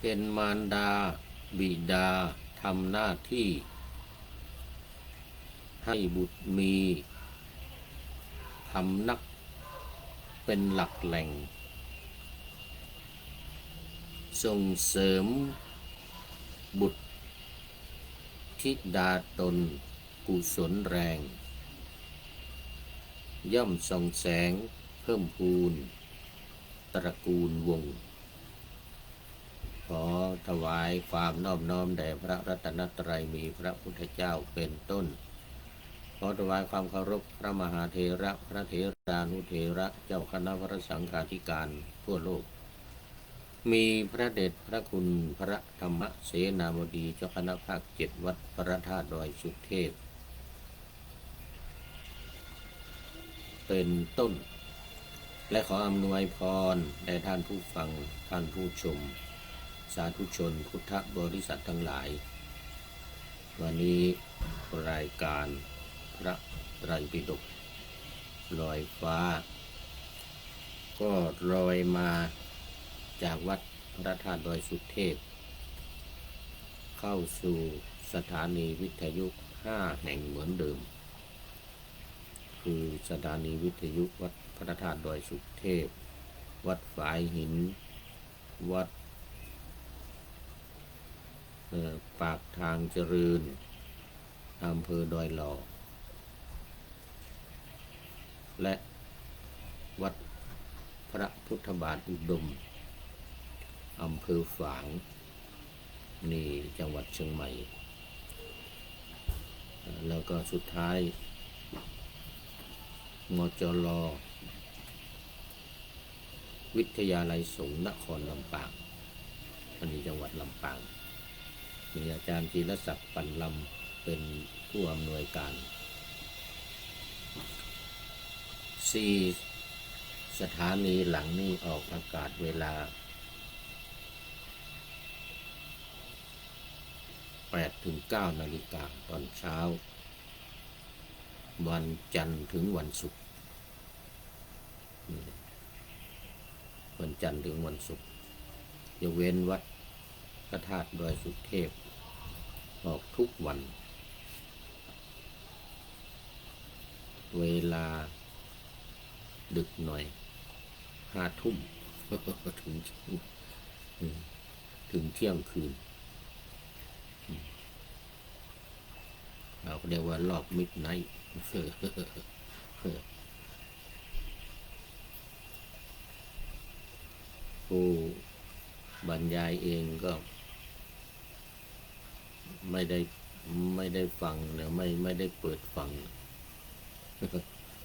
เป็นมารดาบิดาทำหน้าที่ให้บุตรมีพำนักเป็นหลักแหล่งส่งเสริมบุตรธิดาตนกุศลแรงย่อมส่องแสงเพิ่มพูนตระกูลวงศ์ขอถวายความนอบน้อมแด่พระรัตนตรัยมีพระพุทธเจ้าเป็นต้นขอถวายความเคารพพระมหาเถระพระเถรานุเถระเจ้าคณะพระสังฆาธิการทั่วโลกมีพระเดชพระคุณพระธรรมเสนาบดีเจ้าคณะภาค7วัดพระธาตุดอยสุเทพเป็นต้นและขออำนวยพรแด่ท่านผู้ฟังท่านผู้ชมสาธุชนพุทธบริษัททั้งหลายวันนี้รายการพระไตรปิฎกลอยฟ้าก็ลอยมาจากวัดพระธาตุดอยสุเทพเข้าสู่สถานีวิทยุ5แห่งเหมือนเดิมคือสถานีวิทยุวัดพระธาตุดอยสุเทพวัดฝายหินวัดปากทางเจริญอำเภอดอยหล่อและวัดพระพุทธบาทอุดมอำเภอฝางนี่จังหวัดเชียงใหม่แล้วก็สุดท้ายมจร.วิทยาลัยสงฆ์นครลำปางอันนี้จังหวัดลำปางมีอาจารย์จีรศักดิ์ปันลำเป็นผู้อำนวยการ4สถานีหลังนี้ออกอากาศเวลา 8-9 นาฬิกาตอนเช้าวันจันทร์ถึงวันศุกร์วันจันทร์ถึงวันศุกร์ยกเว้นวัดพระธาตุดอยสุเทพออกทุกวันเวลาดึกหน่อย5 ทุ่มถึงเที่ยงคืนเราเรียกว่ารอบมิดไนท์ผู้บรรยายเองก็ไม่ได้ฟังนะไม่ได้เปิดฟัง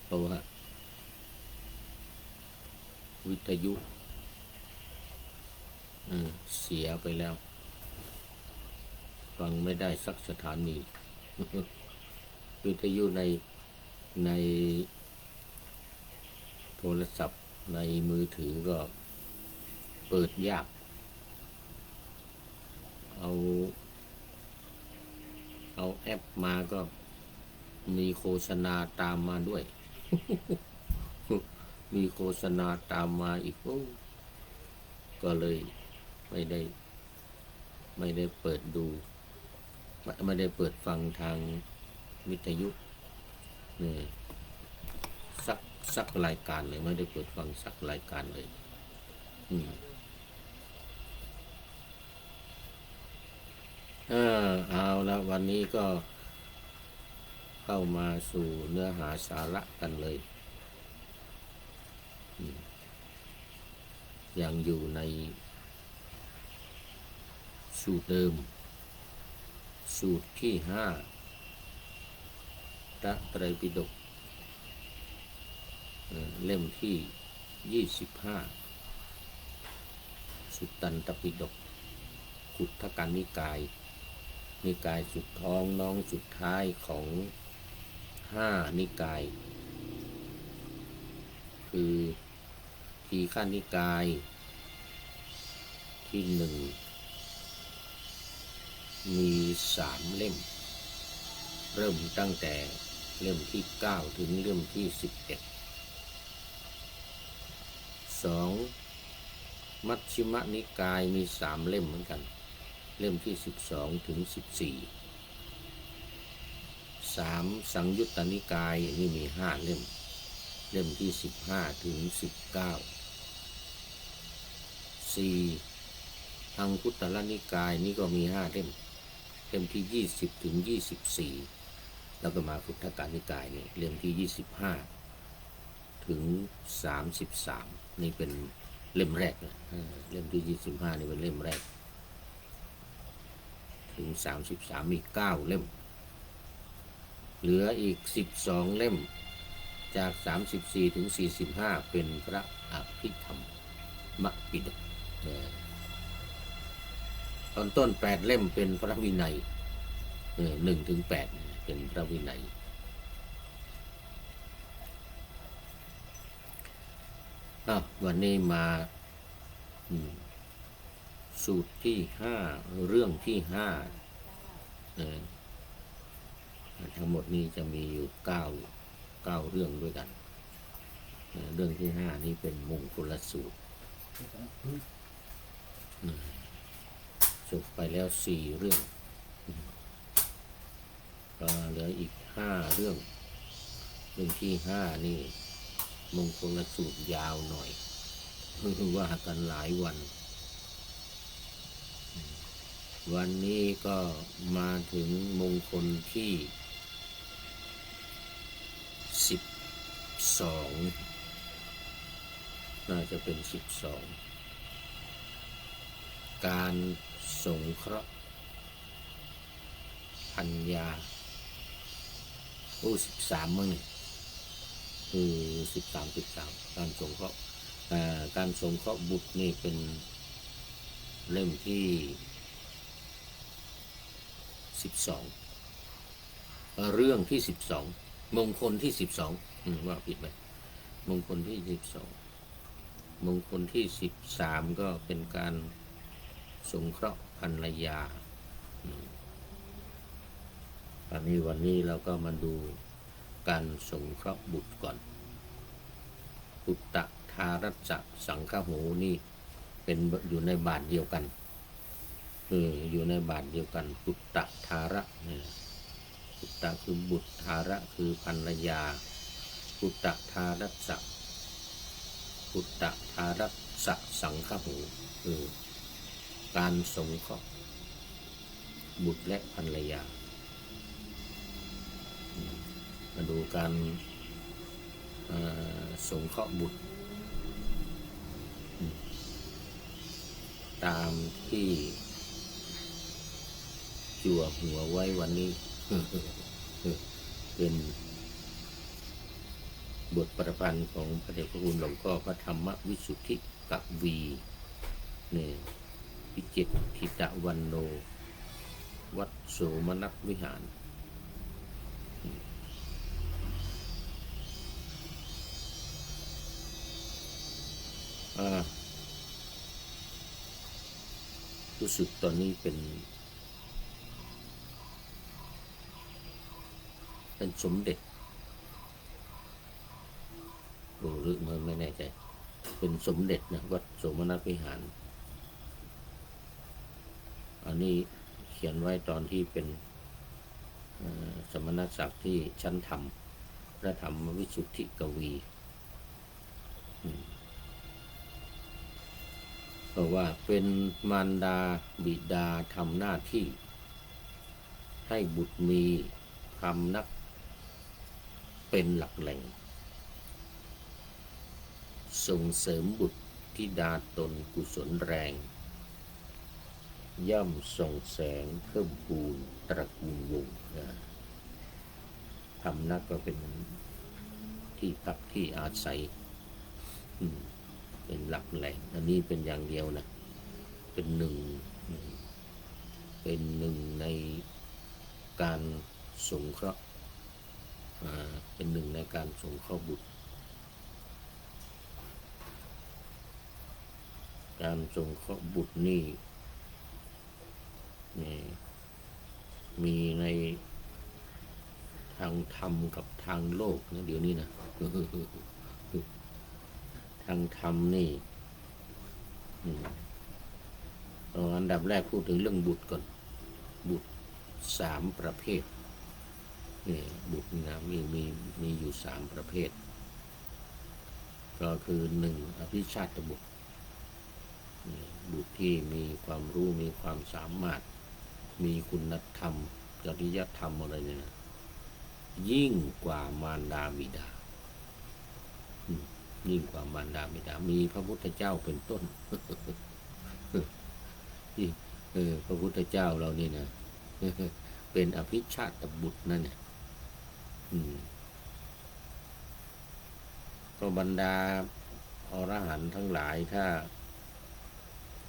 เพราะว่าวิทยุเสียไปแล้วฟังไม่ได้สักสถานีวิทยุในโทรศัพท์ในมือถือก็เปิดยากเอาแอปมาก็มีโฆษณาตามมาด้วย มีโฆษณาตามมาอีกก็เลยไม่ได้เปิดดูไม่ได้เปิดฟังทางวิทยุนี่สักรายการเลยไม่ได้เปิดฟังสักรายการเลยเอาแล้ววันนี้ก็เข้ามาสู่เนื้อหาสาระกันเลยยังอยู่ในสูตรเดิมสูตรที่5พระไตรปิฎกเล่มที่25สุตตันตปิฎกขุททกนิกายนิกายสุดท้องน้องสุดท้ายของ5นิกายคือทีฆนิกายที่1มี3 เล่มเริ่มตั้งแต่เล่มที่9ถึงเล่มที่11 2 มัชฌิมนิกายมี3 เล่มเหมือนกันเล่มที่12ถึง13สังยุตตนิกายนี่มี5 เล่มเล่มที่15ถึง19 อังคุตตรนิกายนี่ก็มี5 เล่มเล่มที่20ถึง24แล้วก็มาคุตตกนิกายนี่เล่มที่25ถึง33นี่เป็นเล่มแรกนะเล่มที่25นี่เป็นเล่มแรกถึง33มี9 เล่มเหลืออีก12 เล่มจาก34ถึง45เป็นพระอภิธรรมปิฎกตอนต้น8 เล่มเป็นพระวินัย1ถึง8เป็นพระวินัยวันนี้มาสูตรที่5เรื่องที่5ทั้งหมดนี้จะมีอยู่9เรื่องด้วยกันเรื่องที่5นี้เป็นมงคลสูตรจบไปแล้ว4 เรื่องก็เหลืออีก5 เรื่องเรื่องที่5นี่มงคลสูตรยาวหน่อยว่ากันหลายวันนี้ก็มาถึงมงคลที่12น่าจะเป็น12การสงเคราะห์ปัญญา13มั้งนี่คือ13การสงเคราะห์บุตรนี่เป็นเล่มที่12เรื่องที่12มงคลที่12ว่าผิดไหมมงคลที่12มงคลที่13ก็เป็นการสงเคราะห์ภรรยาวันนี้เราก็มาดูการสงเคราะห์บุตรก่อนปุตตะทารัสสะสังฆโหนี่เป็นอยู่ในบาทเดียวกันอยู่ในบาทเดียวกันปุตตะทาระปุตตะคือบุตรทาระคือภรรยาปุตตะทารัสสะปุตตะทารัสสะสังฆโหการสงเคราะห์บุตรและภรรยามาดูการสงเคราะห์บุตรตามที่จั่วหัวไว้วันนี้เป็นบทประพันธ์ของพระเดชพระคุณหลวงพ่อพระธรรมวิสุทธิกวีพิจิตรทิตะวันโนวัดโสมนัสวิหารรู้สึกตอนนี้เป็นสมเด็จหรือไม่แน่ใจเป็นสมเด็จนะวัดโสมนัสวิหารอันนี้เขียนไว้ตอนที่เป็นสมณศักดิ์ที่ชั้นธรรมพระธรรมวิสุทธิกวีเพราะว่าเป็นมารดาบิดาทำหน้าที่ให้บุตรมีพำนักเป็นหลักแหล่งส่งเสริมบุตรธิดาตนกุศลแรงย่อมส่งแสงเพิ่มพูนตระกูลวงศ์พำนักก็เป็นที่พักที่อาศัยเป็นหลักแหล่งอันนี้เป็นอย่างเดียวนะเป็นหนึ่งในการสงเคราะห์เป็นหนึ่งในการสงเคราะห์บุตรการสงเคราะห์บุตรนี่มีในทางธรรมกับทางโลกนะเดี๋ยวนี้นะทางธรรมนี่ อืมอันดับแรกพูดถึงเรื่องบุตรก่อน บุตร3 ประเภทนี่บุตรนะมีอยู่3 ประเภท ก็คือ1 อภิชาติบุตรบุตรที่มีความรู้มีความสามารถมีคุณธรรมจริยธรรมอะไรเนี่ยนะยิ่งกว่ามารดาบิดายิ่งกว่ามารดาบิดามีพระพุทธเจ้าเป็นต้นพระพุทธเจ้าเรานี่นะเป็นอภิชาติบุตรนั่นเนี่ยก็บรรดาอรหันต์ทั้งหลายถ้า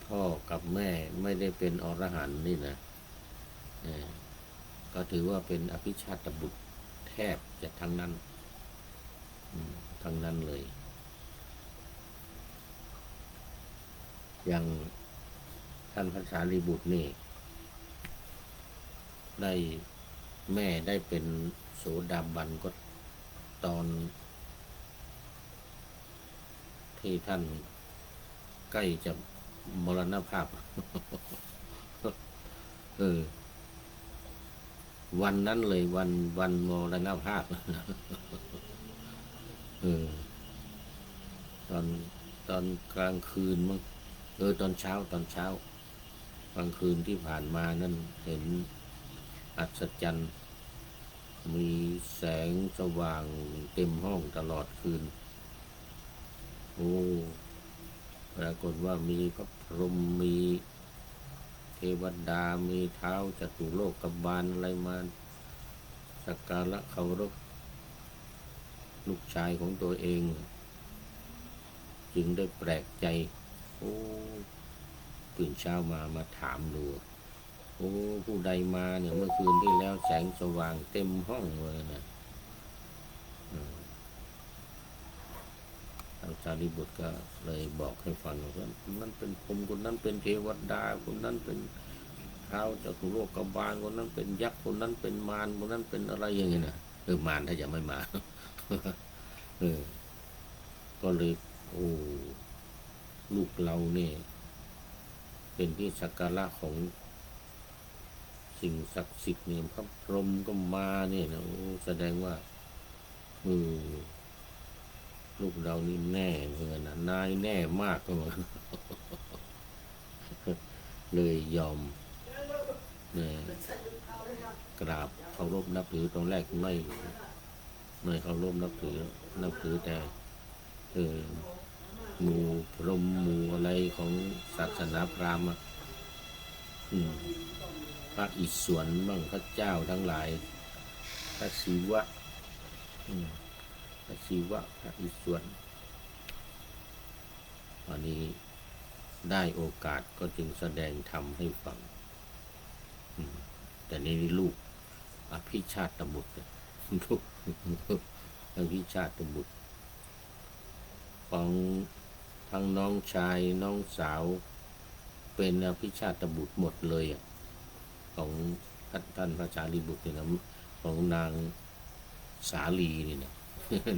พ่อกับแม่ไม่ได้เป็นอรหันต์นี่นะก็ถือว่าเป็นอภิชาติบุตรแทบจะทั้งนั้นเลย อย่างท่านพระสารีบุตรนี่ได้แม่ได้เป็นโสดาบันก็ตอนที่ท่านใกล้จะมรณภาพ วันนั้นเลยวันมรณภาพ ตอนกลางคืนมั้งตอนเช้ากลางคืนที่ผ่านมานั่นเห็นอัศจรรย์มีแสงสว่างเต็มห้องตลอดคืนปรากฏว่ามีพระพรหมมีเทวดามีเท้าจตุโลกบาลอะไรมาสักการะเคารพลูกชายของตัวเองจึงได้แปลกใจตื่นเช้ามาถามดูผู้ใดมาเนี่ยเมื่อคืนที่แล้วแสงสว่างเต็มห้องเลยนะท่านสารีบุตรก็เลยบอกให้ฟังว่านั่นเป็นพรหมคนนั้นเป็นเทวดาคนนั้นเป็นเท้าจตุโลกบาลคนนั้นเป็นยักษ์คนนั้นเป็นมารคนนั้นเป็นอะไรอย่างเงี้ยนะมารถ้าจะไม่มาก็เลยลูกเราเนี่ยเป็นที่สักการะของสิ่งศักดิ์สิทธิ์เนี่ยพระพรหมก็มาเนี่ยนะแสดงว่าลูกเรานี่แน่เหมือนนะนายแน่มากก็เหมือนเลยยอมกราบเคารพนับถือตอนแรกไม่เคารพนับถือแต่หมู่พรหมหมู่อะไรของศาสนาพราหมณ์พระอิศวรบ้างพระเจ้าทั้งหลายพระศิวะพระอิศวรวันนี้ได้โอกาสก็จึงแสดงธรรมให้ฟังแต่นี่ลูกอภิชาติบุตรลูกอภิชาติบุตรของทั้งน้องชายน้องสาวเป็นอภิชาติบุตรหมดเลยของท่านพระสารีบุตรเนี่ยนะของนางสาลีนี่นะ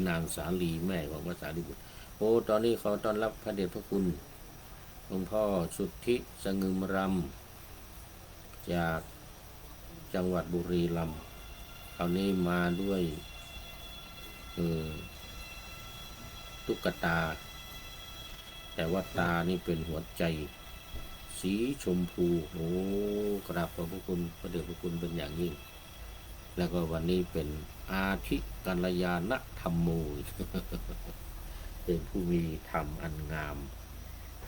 นางสาลีแม่ของพระสารีบุตรตอนนี้ขอต้อนรับพระเดชพระคุณหลวงพ่อสุทธิสงึมรำจากจังหวัดบุรีรัมย์คราวนี้มาด้วยตุ๊กตาแต่ว่าตานี่เป็นหัวใจสีชมพูกราบขอบพระคุณพระเดชพระคุณเป็นอย่างยิ่งแล้วก็วันนี้เป็นอาทิกัลยาณธรรมโม เป็นผู้มีธรรมอันงาม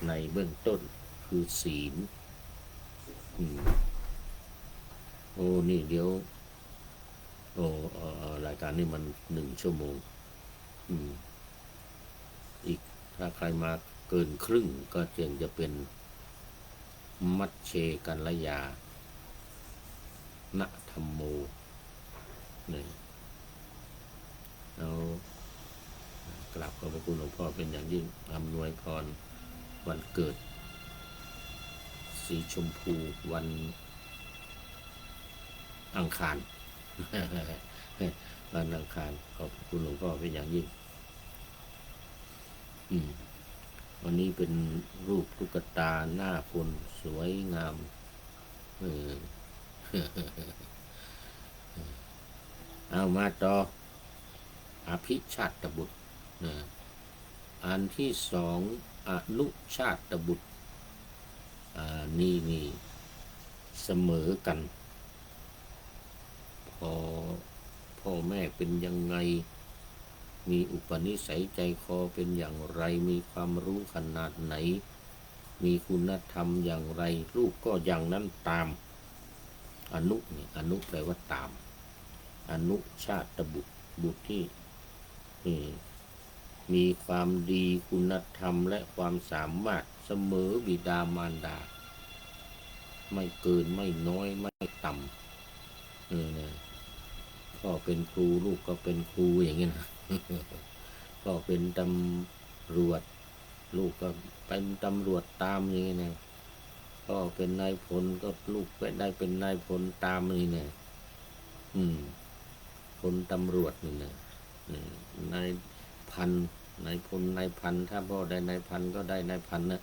ในเบื้องต้นคือศีลนี่เดี๋ยวรายการนี้มัน1 ชั่วโมงอีกถ้าใครมาเกินครึ่งก็จะเป็นมัชเชกัลยาณธรรมโมเนี่ยเอากราบขอบพระคุณหลวงพ่อเป็นอย่างยิ่งอำนวยพรวันเกิดสีชมพูวันอังคาร วันอังคารขอบคุณหลวงพ่อเป็นอย่างยิ่ง วันนี้เป็นรูปตุ๊กตาหน้าคนสวยงามเออ เอามาต่ออภิชาติบุตรนะอันที่สองอนุชาติบุตรนี่เสมอกันพอพ่อแม่เป็นยังไงมีอุปนิสัยใจคอเป็นอย่างไรมีความรู้ขนาดไหนมีคุณธรรมอย่างไรลูกก็อย่างนั้นตามอนุนี่อนุแปลว่าตามอนุชาติบุตรบุตรที่มีความดีคุณธรรมและความสามารถเสมอบิดามารดาไม่เกินไม่น้อยไม่ต่ำพ่อเป็นครูลูกก็เป็นครูอย่างนี้นะ พ่อเป็นตำรวจลูกก็เป็นตำรวจตามอย่างนี้นะพ่อเป็นนายพลก็ลูกได้เป็นนายพลตามนี่นะพลตำรวจนี่นะนายพันนายพลนายพันถ้าพ่อได้นายพันก็ได้นายพันนะ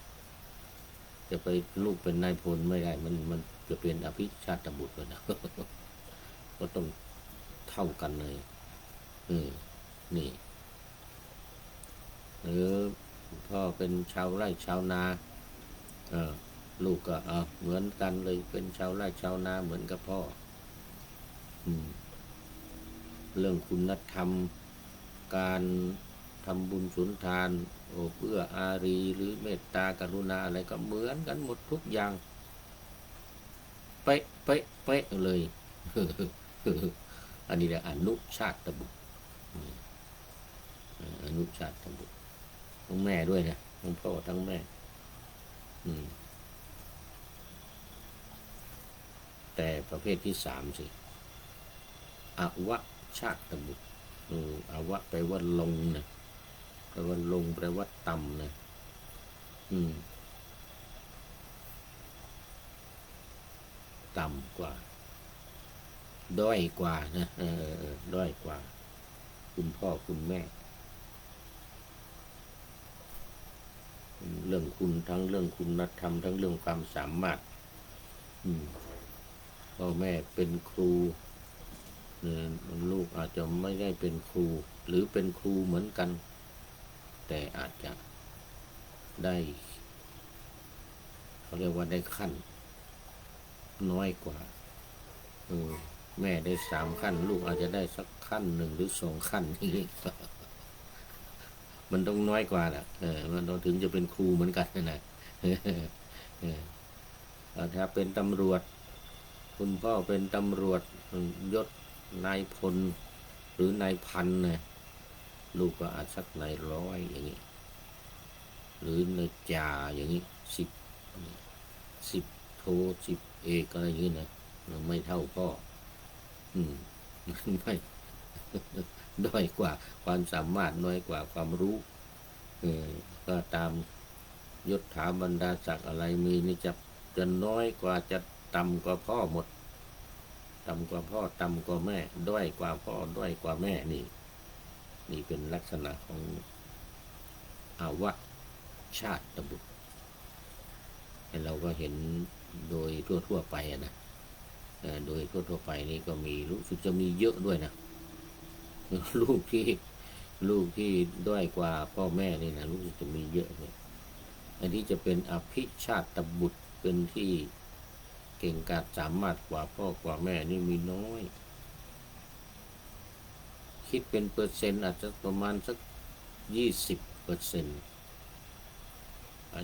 จะไปลูกเป็นนายพลไม่ได้มันจะเป็นอภิชาติบุตรเลยนะ ก็ต้องเท่ากันเลยนี่หรือพ่อเป็นชาวไร่ชาวนาลูกก็เหมือนกันเลยเป็นชาวไร่ชาวนาเหมือนกับพ่อเรื่องคุณธรรมการทำบุญสุนทานเพื่ออารีหรือเมตตากรุณาอะไรก็เหมือนกันหมดทุกอย่างเป๊ะเป๊ะเป๊ะเลย อันนี้แหละอนุชาติบุตรอนุชาติบุตรทั้งแม่ด้วยนะทั้งพ่อทั้งแม่แต่ประเภทที่สามสิอวชาติบุตรอวะแปลว่าลงนะแปลว่าลงแปลว่าต่ำนะต่ำกว่าด้อยกว่านะด้อยกว่าคุณพ่อคุณแม่เรื่องคุณทั้งเรื่องคุณธรรมทั้งเรื่องความสามารถพ่อแม่เป็นครูลูกอาจจะไม่ได้เป็นครูหรือเป็นครูเหมือนกันแต่อาจจะได้เขาเรียกว่าได้ขั้นน้อยกว่าแม่ได้3 ขั้นลูกอาจจะได้สักขั้น1 หรือ 2 ขั้นนี้มันต้องน้อยกว่าแหละมันต้องถึงจะเป็นครูเหมือนกันนะถ้าเป็นตำรวจคุณพ่อเป็นตำรวจยศนายพลหรือนายพันนะลูกก็อาจสักนายร้อยอย่างนี้หรือนายจ่าอย่างนี้10 โท 10 เอกอะไรอย่างนี้นะไม่เท่าพ่อไม่ด้อยกว่าความสามารถน้อยกว่าความรู้ก็ตามยศถาบรรดาศักดิ์อะไรมีนี่จะน้อยกว่าจะต่ำกว่าพ่อหมดต่ำกว่าพ่อต่ำกว่าแม่ด้อยกว่าพ่อด้อยกว่าแม่นี่เป็นลักษณะของอวชาติบุตรเราก็เห็นโดยทั่วไปนะโดยทั่วไปนี่ก็มีรู้สึกจะมีเยอะด้วยนะลูกที่ด้อยกว่าพ่อแม่นี่นะรู้สึกจะมีเยอะเลยอันที่จะเป็นอภิชาติบุตรเป็นที่เก่งกาจสามารถกว่าพ่อกว่าแม่นี่มีน้อยคิดเป็นเปอร์เซ็นต์อาจจะประมาณสัก20%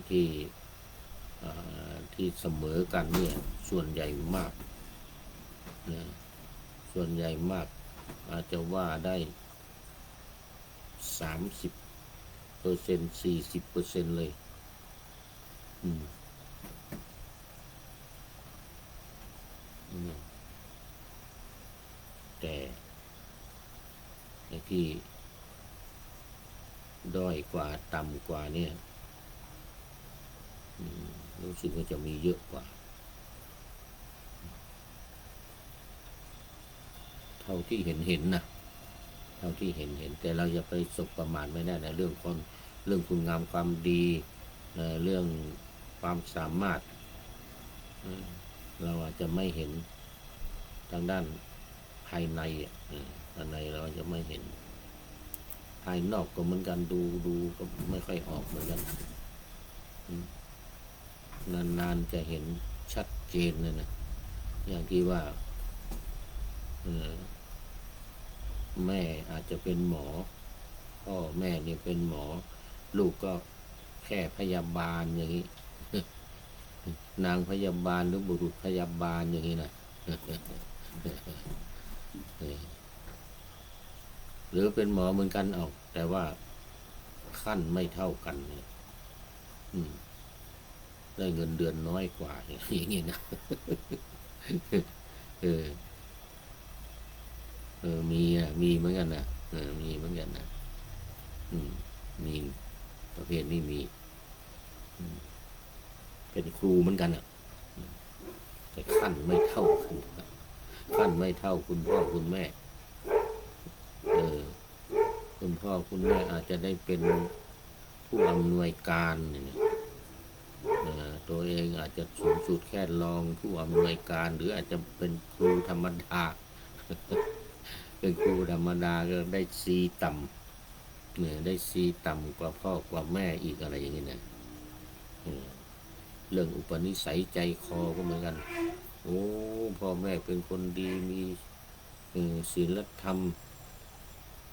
ที่เสมอกันเนี่ยส่วนใหญ่มากส่วนใหญ่มากอาจจะว่าได้30% 40%เลยแต่ไอ้ที่ด้อยกว่าต่ำกว่าเนี่ยรู้สึกว่าจะมีเยอะกว่าเท่าที่เห็นนะเท่าที่เห็นแต่เราอย่าไปสบประมาทไม่ได้นะเรื่องคุณงามความดี เรื่องความสามารถเราอาจจะไม่เห็นทางด้านภายในภายในเราจะไม่เห็นภายนอกก็เหมือนกันดูก็ไม่ค่อยออกเหมือนกันนานๆจะเห็นชัดเจนเลยนะอย่างที่ว่าแม่อาจจะเป็นหมอพ่อแม่เนี่ยเป็นหมอลูกก็แค่พยาบาลอย่างนี้นางพยาบาลหรือบุรุษพยาบาลอย่างนี้นะหรือเป็นหมอเหมือนกันเอาแต่ว่าขั้นไม่เท่ากันเนี่ยได้เงินเดือนน้อยกว่าอย่างนี้นะมีเหมือนกันนะมีเหมือนกันนะมีประเภทนี้มีเป็นครูเหมือนกันอ่ะแต่ขั้นไม่เท่ากันขั้นไม่เท่าคุณพ่อคุณแม่คุณพ่อคุณแม่อาจจะได้เป็นผู้อำนวยการเนี่ยตัวเองอาจจะสูงสุดแค่รองผู้อำนวยการหรืออาจจะเป็นครูธรรมดาเป็นครูธรรมดาก็ได้ซีต่ำเนี่ยได้ซีต่ำกว่าพ่อกว่าแม่อีกอะไรอย่างนี้นะเรื่องอุปนิสัยใจคอก็เหมือนกันโอ้พ่อแม่เป็นคนดีมีศีลธรรม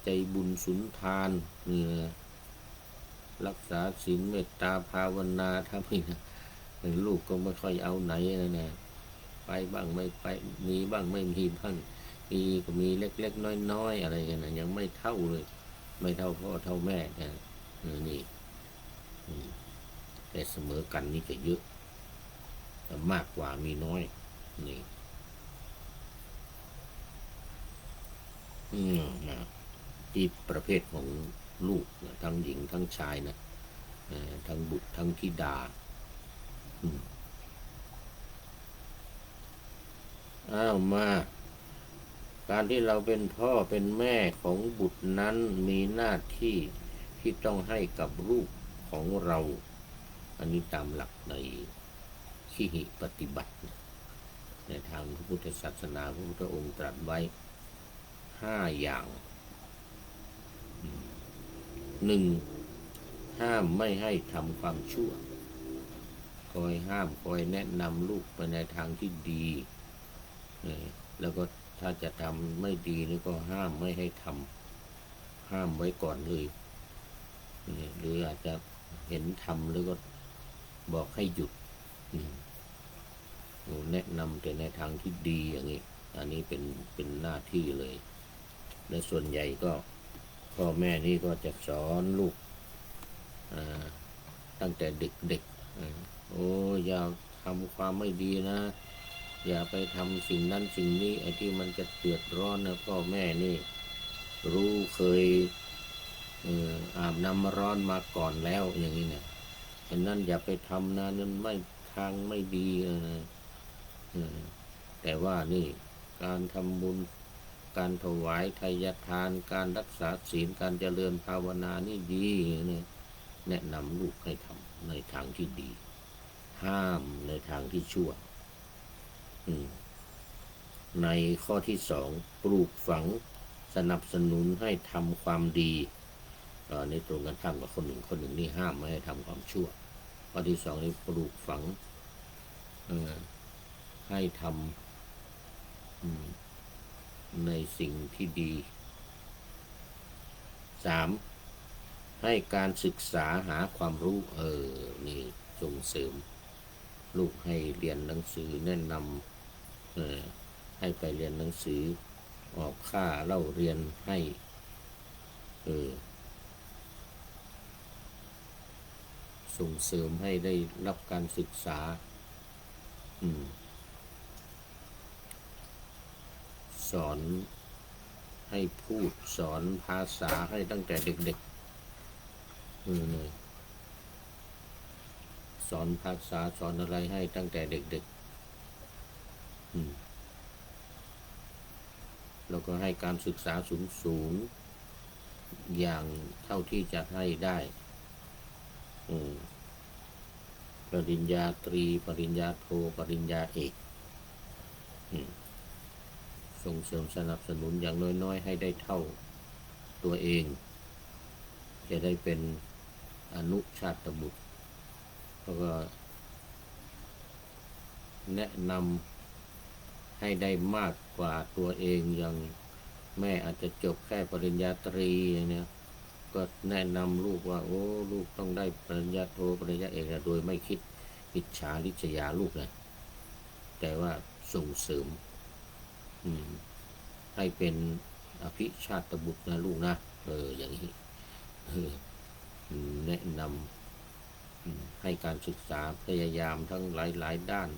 ใจบุญสุนทานรักษาศีลเมตตาภาวนาทำให้ลูกก็ไม่ค่อยเอาไหนนะไปบ้างไม่ไปมีบ้างไม่มีบ้างมีก็มีเล็กๆน้อยๆอะไรกันนะยังไม่เท่าเลยไม่เท่าพ่อเท่าแม่นะนี่แต่เสมอกันนี่จะเยอะแต่มากกว่ามีน้อยนี่นะที่ประเภทของลูกทั้งหญิงทั้งชายนะทั้งบุตรทั้งธิดามาการที่เราเป็นพ่อเป็นแม่ของบุตรนั้นมีหน้าที่ที่ต้องให้กับลูกของเราอันนี้ตามหลักในขีหิปฏิบัติในทางพระพุทธศาสนาพระพุทธองค์ตรัสไว้5 อย่าง1. ห้ามไม่ให้ทำความชั่วคอยห้ามคอยแนะนำลูกไปในทางที่ดีแล้วก็ถ้าจะทำไม่ดีนี่ก็ห้ามไม่ให้ทำห้ามไว้ก่อนเลยหรืออาจจะเห็นทำแล้วก็บอกให้หยุดแนะนำแต่ในทางที่ดีอย่างนี้อันนี้เป็นหน้าที่เลยและส่วนใหญ่ก็พ่อแม่นี่ก็จะสอนลูกตั้งแต่เด็กๆอย่าทำความไม่ดีนะอย่าไปทำสิ่งนั้นสิ่งนี้ไอ้ที่มันจะเดือดร้อนนะพ่อแม่นี่รู้เคยอาบน้ำร้อนมาก่อนแล้วอย่างนี้เนี่ยฉะนั้นอย่าไปทำนะนั้นไม่ทางไม่ดีนะแต่ว่านี่การทำบุญการถวายทายทานการรักษาศีลการเจริญภาวนานี่ดีเนี่ยแนะนำลูกให้ทำในทางที่ดีห้ามในทางที่ชั่วในข้อที่ 2ปลูกฝังสนับสนุนให้ทำความดีในตรงกันข้ามกับคนหนึ่งนี่ห้ามไม่ให้ทำความชั่วข้อที่ 2นี่ปลูกฝังให้ทำในสิ่งที่ดี 3. ให้การศึกษาหาความรู้นี่ส่งเสริมลูกให้เรียนหนังสือแนะนำให้ไปเรียนหนังสือออกค่าเล่าเรียนให้ส่งเสริมให้ได้รับการศึกษาสอนให้พูดสอนภาษาให้ตั้งแต่เด็กๆสอนภาษาสอนอะไรให้ตั้งแต่เด็กๆแล้วก็ให้การศึกษาสูงอย่างเท่าที่จะให้ได้ ปริญญาตรีปริญญาโทปริญญาเอกส่งเสริมสนับสนุนอย่างน้อยๆให้ได้เท่าตัวเองจะได้เป็นอนุชาตบุตรแล้วก็แนะนำให้ได้มากกว่าตัวเองอย่างแม่อาจจะจบแค่ปริญญาตรีอย่างเนี้ยก็แนะนำลูกว่าโอ้ลูกต้องได้ปริญญาโทปริญญาเอกโดยไม่คิดอิจฉาริษยาลูกนะแต่ว่าส่งเสริมให้เป็นอภิชาตบุตรนะลูกนะอย่างนี้แนะนำให้การศึกษาพยายามทั้งหลายด้าน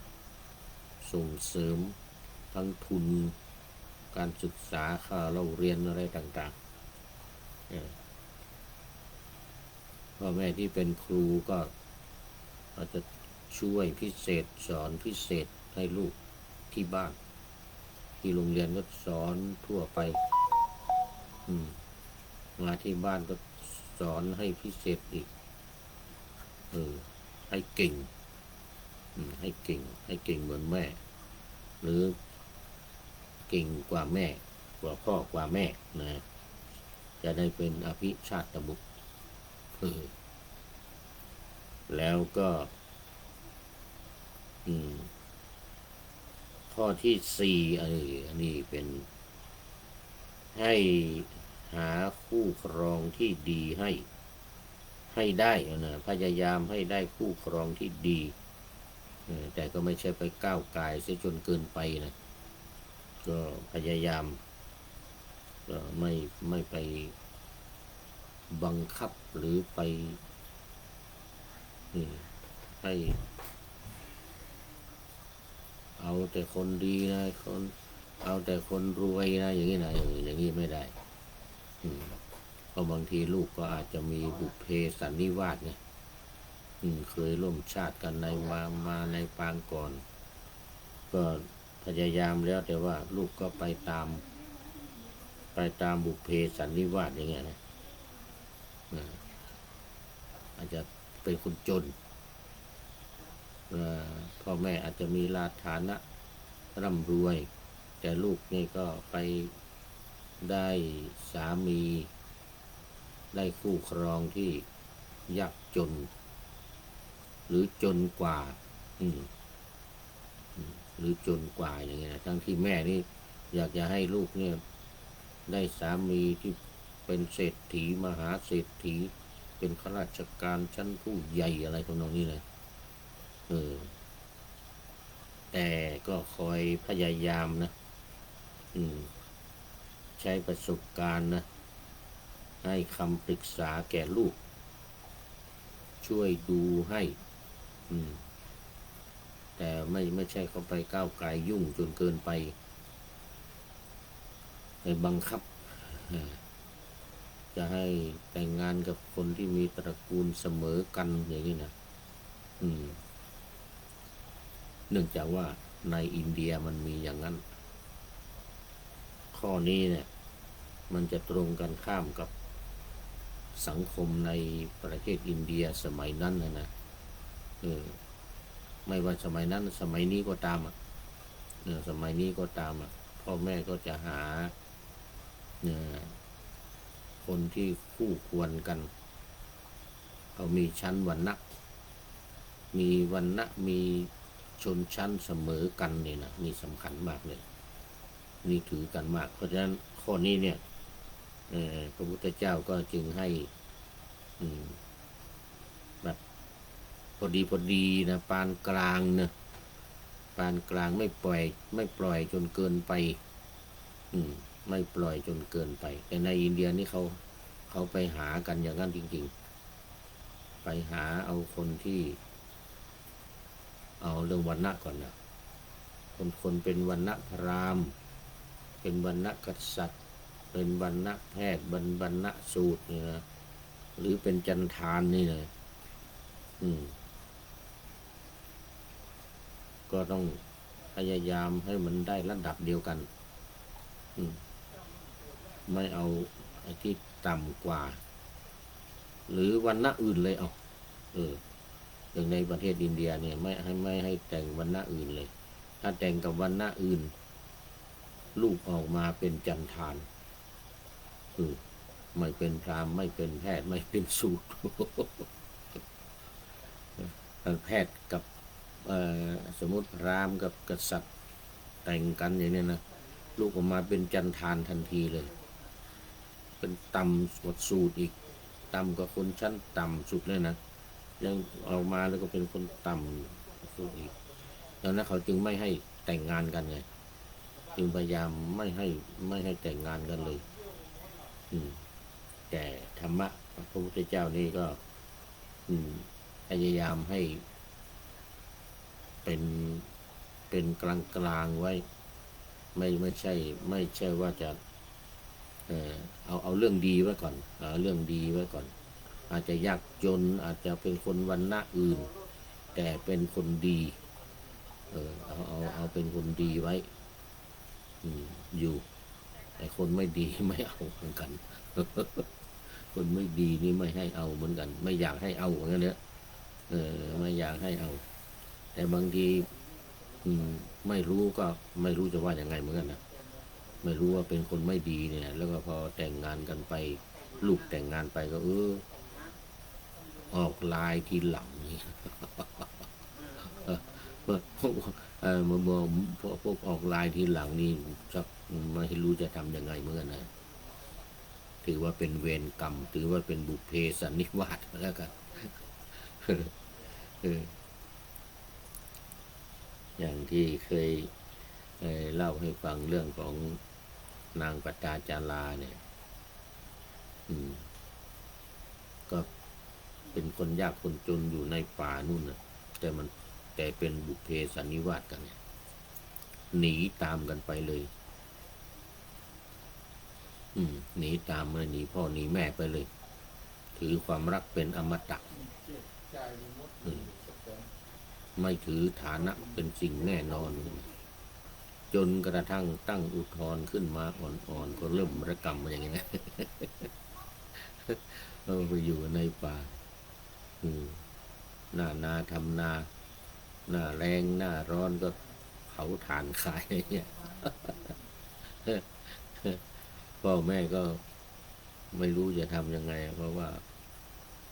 ส่งเสริมทั้งทุนการศึกษาค่าเราเรียนอะไรต่างๆพ่อแม่ที่เป็นครูก็อาจจะช่วยพิเศษสอนพิเศษให้ลูกที่บ้านที่โรงเรียนก็สอนทั่วไปมาที่บ้านก็สอนให้พิเศษอีกให้เก่งให้เก่งเหมือนแม่หรือเก่งกว่าแม่กว่าพ่อกว่าแม่นะจะได้เป็นอภิชาตบุตรแล้วก็ข้อที่สี่อันนี้เป็นให้หาคู่ครองที่ดีให้ได้นะพยายามให้ได้คู่ครองที่ดีแต่ก็ไม่ใช่ไปก้าวไก่เสียจนเกินไปนะก็พยายามก็ไม่ไปบังคับหรือไปให้เอาแต่คนดีนะเอาแต่คนรวยนะอย่างนี้นะอย่างนี้ไม่ได้เพราะบางทีลูกก็อาจจะมีบุพเพสันนิวาสไงเคยร่วมชาติกันในมาในปางก่อนก็พยายามแล้วแต่ว่าลูกก็ไปตามบุพเพสันนิวาสอย่างเงี้ยนะอาจจะเป็นคนจนพ่อแม่อาจจะมีฐานะร่ำรวยแต่ลูกนี่ก็ไปได้สามีได้คู่ครองที่ยากจนหรือจนกว่าหรือจนกว่าอย่างเงี้ยนะทั้งที่แม่นี่อยากจะให้ลูกเนี่ยได้สามีที่เป็นเศรษฐีมหาเศรษฐีเป็นข้าราชการชั้นผู้ใหญ่อะไรทำนองนี้เลยแต่ก็คอยพยายามนะใช้ประสบการณ์นะให้คำปรึกษาแก่ลูกช่วยดูให้แต่ไม่ใช่เข้าไปก้าวไกลยุ่งจนเกินไปไปบังคับจะให้แต่งงานกับคนที่มีตระกูลเสมอกันอย่างนี้นะเนื่องจากว่าในอินเดียมันมีอย่างนั้นข้อนี้เนี่ยมันจะตรงกันข้ามกับสังคมในประเทศอินเดียสมัยนั้นนะไม่ว่าสมัยนั้นสมัยนี้ก็ตามสมัยนี้ก็ตามพ่อแม่ก็จะหาคนที่คู่ควรกันเขามีชั้นวรรณะมีชนชั้นเสมอกันเนี่ยนะนี่สำคัญมากเลยนี่ถือกันมากเพราะฉะนั้นข้อนี้เนี่ยพระพุทธเจ้าก็จึงให้แบบพอดีนะปานกลางนะปานกลางไม่ปล่อยจนเกินไปไม่ปล่อยจนเกินไปแต่ในอินเดียนี่เขาไปหากันอย่างนั้นจริงๆไปหาเอาคนที่เอาเรื่องวรรณะก่อนนะคนเป็นวรรณะพราหมณ์เป็นวรรณะกษัตริย์เป็นวรรณะแพทย์วรรณะสูตรนี่นะหรือเป็นจันทานนี่เลยก็ต้องพยายามให้มันได้ระดับเดียวกันไม่เอาไอ้ที่ต่ำกว่าหรือวรรณะอื่นเลยเอา อย่างในประเทศอินเดียเนี่ยไม่ให้แต่งวรรณะอื่นเลยถ้าแต่งกับวรรณะอื่นลูกออกมาเป็นจันทานไม่เป็นพราหมณ์ไม่เป็นแพทย์ไม่เป็นสูตรแพทย์กับสมมติพราหมณ์กับกษัตริย์แต่งกันอย่างนี้นะลูกออกมาเป็นจันทานทันทีเลยเป็นต่ำกว่าสูตรอีกต่ำกว่าคนชั้นต่ำสุดเลยนะยังออกมาแล้วก็เป็นคนต่ำสุดอีกดังนั้นเขาจึงไม่ให้แต่งงานกันไงจึงพยายามไม่ให้แต่งงานกันเลยแต่ธรรมะพระพุทธเจ้านี่ก็พยายามให้เป็นกลางไว้ไม่ใช่ว่าจะเอาเรื่องดีไว้ก่อนเรื่องดีไว้ก่อนอาจจะยากจนอาจจะเป็นคนวรรณะอื่นแต่เป็นคนดีเอาเป็นคนดีไว้อยู่แต่คนไม่ดีไม่เอาเหมือนกันคนไม่ดีนี่ไม่ให้เอาเหมือนกันไม่อยากให้เอาเหมือนกันเนี่ยไม่อยากให้เอาแต่บางทีไม่รู้ก็ไม่รู้จะว่ายังไงเหมือนกันนะไม่รู้ว่าเป็นคนไม่ดีเนี่ยแล้วก็พอแต่งงานกันไปลูกแต่งงานไปก็ออกลายทีหลังนี่พวกออกลายทีหลังนี่ชักไม่รู้จะทำยังไงเหมือนกันนะถือว่าเป็นเวรกรรมถือว่าเป็นบุพเพสันนิวาสแล้วกันอย่างที่เคยเล่าให้ฟังเรื่องของนางปัตตาจาราเนี่ยก็เป็นคนยากคนจนอยู่ในป่านู่นนะแต่เป็นบุพเพสันนิวาสกันเนี่ยหนีตามกันไปเลยหนีตามมาหนีพ่อหนีแม่ไปเลยถือความรักเป็นอมตะไม่ถือฐานะเป็นสิ่งแน่นอนจนกระทั่งตั้งอุทธรณ์ขึ้นมาอ่อนๆก็เริ่มระกำมาอย่างนี้นะเราไปอยู่ในป่าหน้านาทำนาหน้าแรงหน้าร้อนก็เผาถ่านขายเนี่ยพ่อแม่ก็ไม่รู้จะทำยังไงเพราะว่า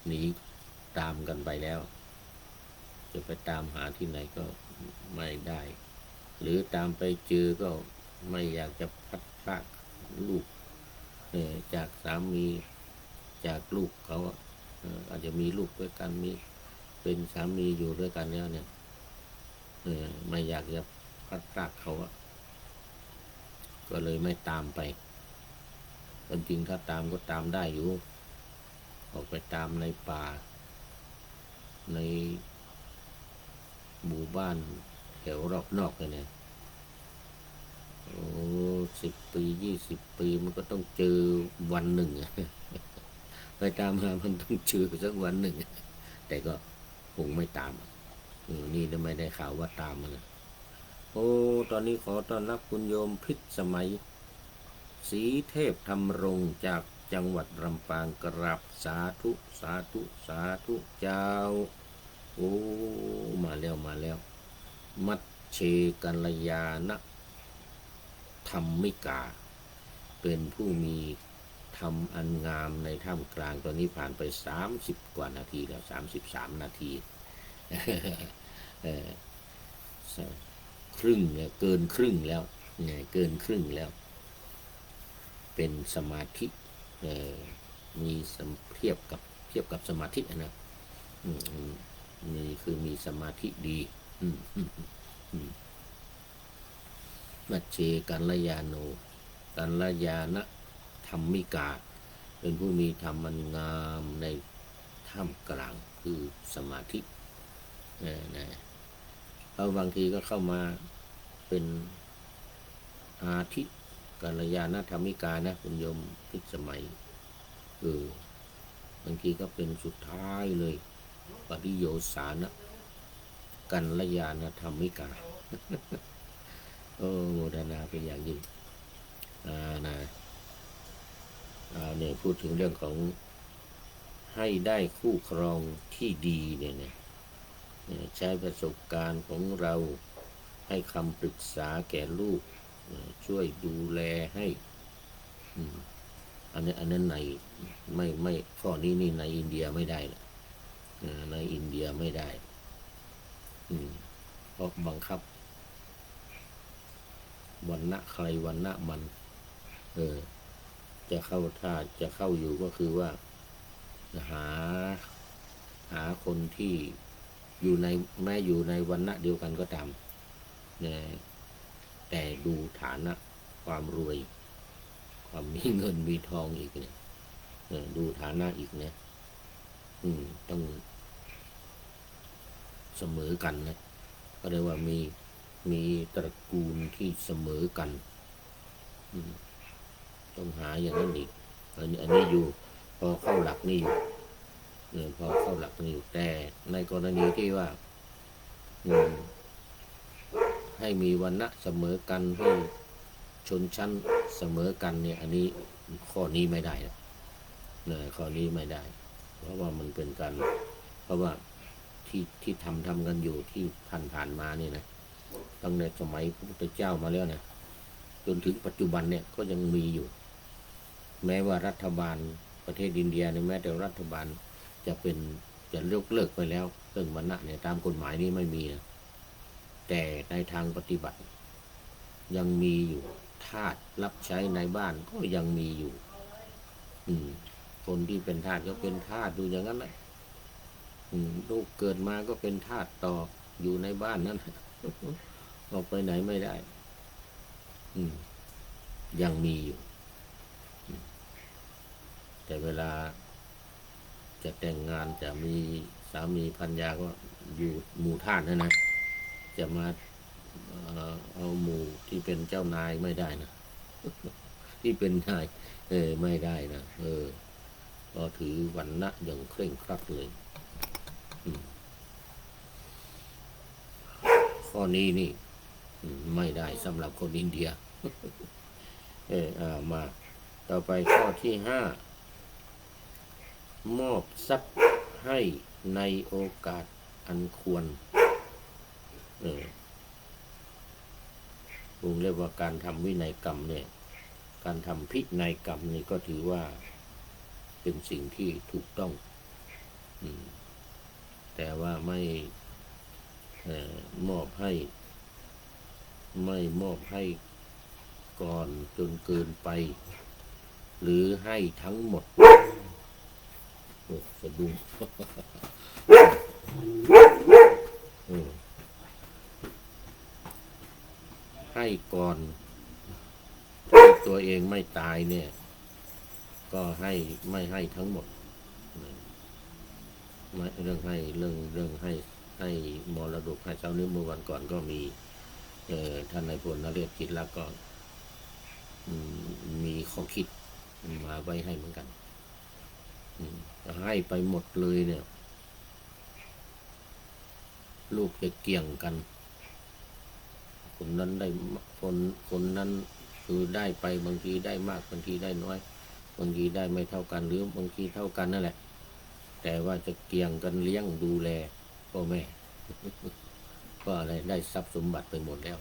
หนีตามกันไปแล้วจะไปตามหาที่ไหนก็ไม่ได้หรือตามไปเจอก็ไม่อยากจะพัดพรากลูกจากสามีจากลูกเขาอาจจะมีลูกด้วยกันมีเป็นสามีอยู่ด้วยกันแล้วเนี่ยไม่อยากจะพัดพรากเขาก็เลยไม่ตามไปจริงถ้าตามก็ตามได้อยู่ออกไปตามในป่าในหมู่บ้านแถวรอบนอกเลยเนี่ย10 ปี20 ปีมันก็ต้องเจอวันหนึ่งไปตามหามันต้องเจอสักวันหนึ่งแต่ก็คงไม่ตามนี่ไม่ได้ข่าวว่าตามมันตอนนี้ขอต้อนรับคุณโยมพิษสมัยศรีเทพธรรมรงค์จากจังหวัดลำปางกราบสาธุสาธุสาธุเจ้ามาแล้วมัชเชกัลยาณธรรมิกาเป็นผู้มีธรรมอันงามในท่ามกลางตอนนี้ผ่านไป30 กว่านาทีแล้ว33 นาทีครึ่งเนี่ยเกินครึ่งแล้วเกินครึ่งแล้วเป็นสมาธิมีเทียบกับสมาธินะนี่คือมีสมาธิดีมัชเชกัลยาโนกัลยาณธรรมิกาเป็นผู้มีธรรมอันงามในท่ามกลางคือสมาธิเขาบางทีก็เข้ามาเป็นอาทิกัลยาณธรรมิกานะคุณโยมพิสมัยบางทีก็เป็นสุดท้ายเลยปฏิโยสานะกัลยาณธรรมิกาโมทนาเป็นอย่างยิ่งเนี่ยพูดถึงเรื่องของให้ได้คู่ครองที่ดีเนี่ย ใช้ประสบการณ์ของเราให้คำปรึกษาแก่ลูกช่วยดูแลให้อันนั้นในไม่ข้อนี้นี่ในอินเดียไม่ได้ละในอินเดียไม่ได้เพราะบังคับวันณะใครวันณะมันจะเข้าถ้าจะเข้าอยู่ก็คือว่าหาคนที่อยู่ในแม้อยู่ในวันณะเดียวกันก็ตามแต่ดูฐานะความรวยความมีเงินมีทองอีกเนี่ยดูฐานะอีกเนี่ยต้องเสมอกันนะก็เรียกว่ามีตระกูลที่เสมอกันต้องหาอย่างนั้นอีกอันนี้อยู่พอเข้าหลักนี่อยู่พอเข้าหลักนี่อยู่แต่ในกรณีที่ว่าให้มีวรรณะเสมอกันให้ชนชั้นเสมอกันเนี่ยอันนี้ข้อนี้ไม่ได้นะข้อนี้ไม่ได้เพราะว่ามันเป็นการเพราะว่าที่ทำกันอยู่ที่ผ่านมานี่นะตั้งแต่สมัยพระพุทธเจ้ามาแล้วนะจนถึงปัจจุบันเนี่ยก็ยังมีอยู่แม้ว่ารัฐบาลประเทศอินเดียเนี่ยแม้แต่รัฐบาลจะยกเลิกไปแล้วเรื่องวรรณะเนี่ยตามกฎหมายนี้ไม่มีนะแต่ในทางปฏิบัติยังมีอยู่ทาสรับใช้ในบ้านก็ยังมีอยู่คนที่เป็นทาสก็เป็นทาสดูอย่างนั้นแหละลูกเกิดมาก็เป็นทาสต่ออยู่ในบ้านนั้นออกไปไหนไม่ได้ยังมีอยู่แต่เวลาจะแต่งงานจะมีสามีภรรยาก็อยู่หมู่ทาสนะจะมาเอาหมู่ที่เป็นเจ้านายไม่ได้นะที่เป็นนายไม่ได้นะก็ถือวรรณะอย่างเคร่งครัดเลยข้อนี้นี่ไม่ได้สำหรับคนอินเดียมาต่อไปข้อที่5มอบทรัพย์ให้ในโอกาสอันควรวงเรียกว่าการทำวินัยกรรมเนี่ยการทำพินัยกรรมนี่ก็ถือว่าเป็นสิ่งที่ถูกต้องแต่ว่าไม่มอบให้ก่อนจนเกินไปหรือให้ทั้งหมดสะดุ้งให้ก่อนที่ตัวเองไม่ตายเนี่ยก็ไม่ให้ทั้งหมดเรื่องให้มรดกให้เจ้าเนื้อเมื่อวันก่อนก็มีท่านนายพลนเรศกิจแล้วก็มีข้อคิดมาไว้ให้เหมือนกันให้ไปหมดเลยเนี่ยลูกจะเกี่ยงกันคนนั้นได้คนนั้นคือได้ไปบางทีได้มากบางทีได้น้อยบางทีได้ไม่เท่ากันหรือบางทีเท่ากันนั่นแหละแต่ว่าจะเกี่ยงกันเลี้ยงดูแลพ่อแม่ก็อะไรได้ทรัพย์สมบัติไปหมดแล้ว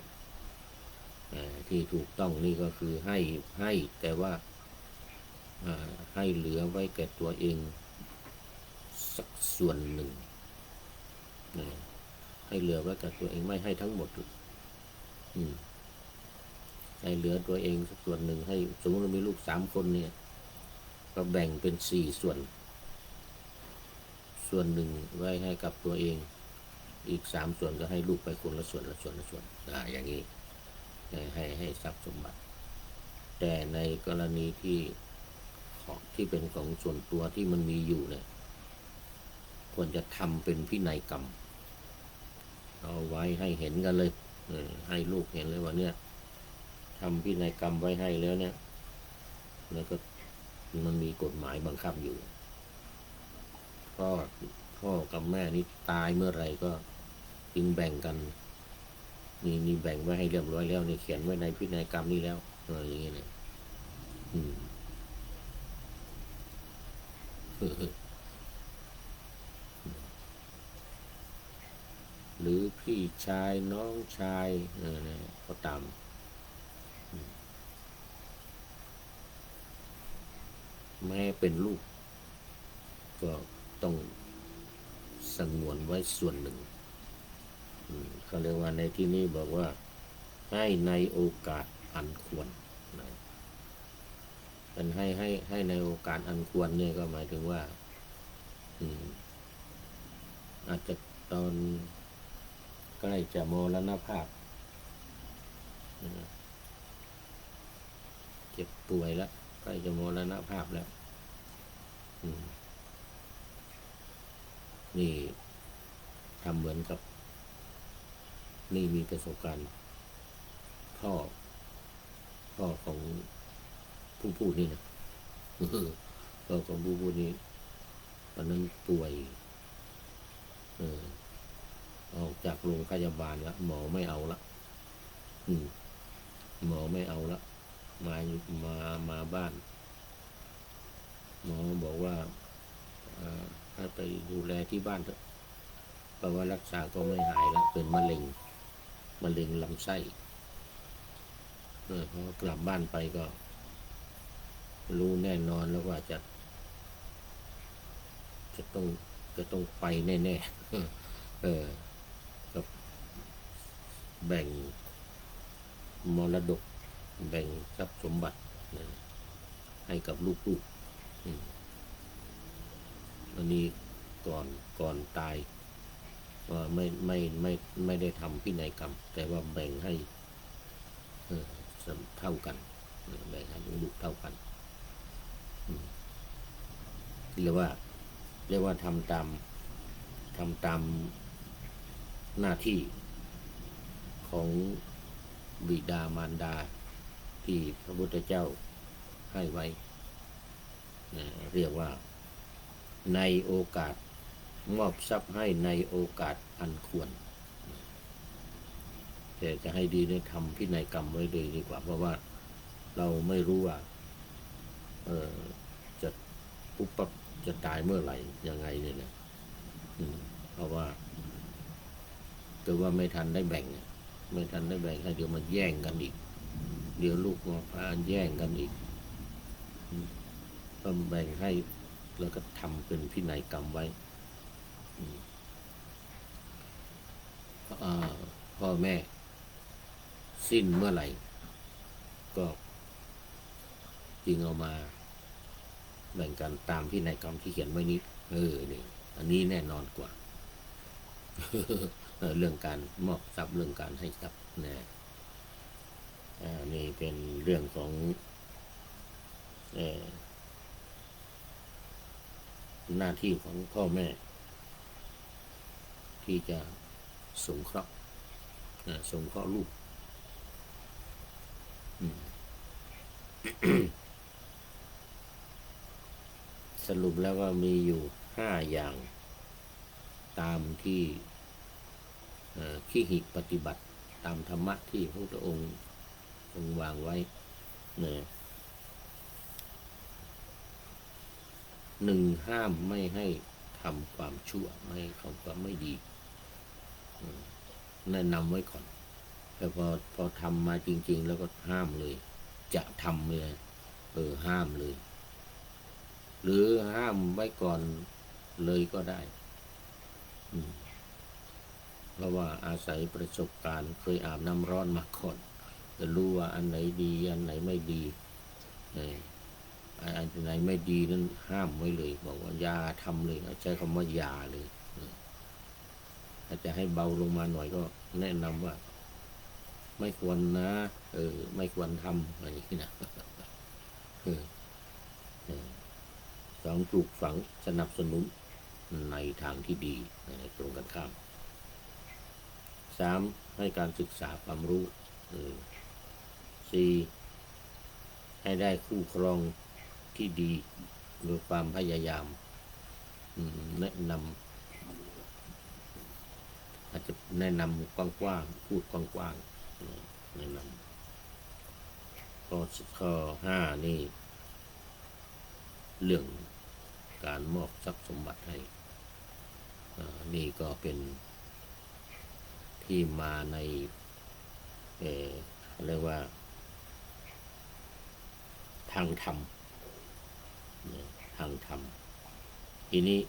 ที่ถูกต้องนี่ก็คือให้แต่ว่าให้เหลือไว้แก่ตัวเองสักส่วนหนึ่งให้เหลือไว้แก่ตัวเองไม่ให้ทั้งหมดให้เหลือตัวเองสักส่วนหนึ่งให้สมมติเรามีลูก3 คนเนี่ยก็แบ่งเป็น4 ส่วนหนึ่งไว้ให้กับตัวเองอีก3 ส่วนก็ให้ลูกไปคนละส่วนอย่างนี้ให้ทรัพย์สมบัติแต่ในกรณีที่เป็นของส่วนตัวที่มันมีอยู่เนี่ยควรจะทำเป็นพินัยกรรมเอาไว้ให้เห็นกันเลยให้ลูกเห็นเลยว่าเนี่ยทำพินัยกรรมไว้ให้แล้วเนี่ยแล้วก็มันมีกฎหมายบังคับอยู่พ่อกับแม่นี่ตายเมื่อไหร่ก็จึงแบ่งกันนี่แบ่งไว้ให้เรียบร้อยแล้วนี่เขียนไว้ในพินัยกรรมนี้แล้วอย่างนี้เนี่ย หรือพี่ชายน้องชายก็ตามแม้เป็นลูกก็ต้องสงวนไว้ส่วนหนึ่งเขาเรียกว่าในที่นี้บอกว่าให้ในโอกาสอันควรนะเป็นให้ในโอกาสอันควรเนี่ยก็หมายถึงว่าอาจจะตอนใกล้จะมรณภาพเจ็บป่วยแล้วใกล้จะมรณภาพแล้วนี่ทำเหมือนกับนี่มีประสบการณ์พ่อของผู้พูดนี่นะพ่อของผู้พูดนี้ตอนนั้นป่วยออกจากโรงพยาบาลแล้วหมอไม่เอาละหมอไม่เอาละมาบ้านหมอบอกว่าให้ไปดูแลที่บ้านเถอะเพราะว่ารักษาก็ไม่หายแล้วเป็นมะเร็งลำไส้พอกลับบ้านไปก็รู้แน่นอนแล้วว่าจะต้องไปแน่ๆกับแบ่งมรดกแบ่งทรัพย์สมบัติให้กับลูกๆอันนี้ก่อนตายว่าไม่ได้ทำพินัยกรรมแต่ว่าแบ่งให้เท่ากันแบ่งให้ลูกเท่ากันเรียกว่าทำตามหน้าที่ของบิดามารดาที่พระพุทธเจ้าให้ไว้เรียกว่าในโอกาสมอบทรัพย์ให้ในโอกาสอันควรแต่จะให้ดีเนี่ยทำพินัยกรรมไว้เลยดีกว่าเพราะว่าเราไม่รู้ว่าจะปุ๊บปั๊บจะตายเมื่อไหร่ยังไงเนี่ยนะเพราะว่าเกิดว่าไม่ทันได้แบ่งให้เดี๋ยวมันแย่งกันอีกเดี๋ยวลูกมาพาแย่งกันอีกต้องแบ่งให้แล้วก็ทำเป็นพินัยกรรมไว้พ่อแม่สิ้นเมื่อไหร่ก็จึงเอามาแบ่งกันตามพินัยกรรมที่เขียนไว้นี้นี่อันนี้แน่นอนกว่า เรื่องการมอบทรัพย์เรื่องการให้ทรัพย์นะนี่เป็นเรื่องของหน้าที่ของพ่อแม่ที่จะสงเคราะห์ลูกสรุปแล้วว่ามีอยู่5 อย่างตามที่ขีหิปฏิบัติตามธรรมะที่พระพุทธองค์ทรงวางไว้1ห้ามไม่ให้ทำความชั่วไม่ให้ทำความไม่ดีแนะนำไว้ก่อนแต่พอทำมาจริงๆแล้วก็ห้ามเลยจะทำเลยห้ามเลยหรือห้ามไว้ก่อนเลยก็ได้เพราะว่าอาศัยประสบการณ์เคยอาบน้ำร้อนมาก่อนจะรู้ว่าอันไหนดีอันไหนไม่ดีอันไหนไม่ดีนั้นห้ามไว้เลยบอกว่าอย่าทำเลยใช้คำว่าอย่าเลยถ้าจะให้เบาลงมาหน่อยก็แนะนำว่าไม่ควรนะไม่ควรทำอะไรอย่างนี้นะ2ปลูกฝังสนับสนุนในทางที่ดีตรงกันข้าม3ให้การศึกษาความรู้4ให้ได้คู่ครองที่ดีด้วยความพยายามแนะนำอาจจะแนะนำกว้างๆพูดกว้างๆแนะนำข้อ5นี่เรื่องการมอบทรัพย์สมบัติให้นี่ก็เป็น ที่มาในเรียกว่าทางธรรมทางธรรมทีนี้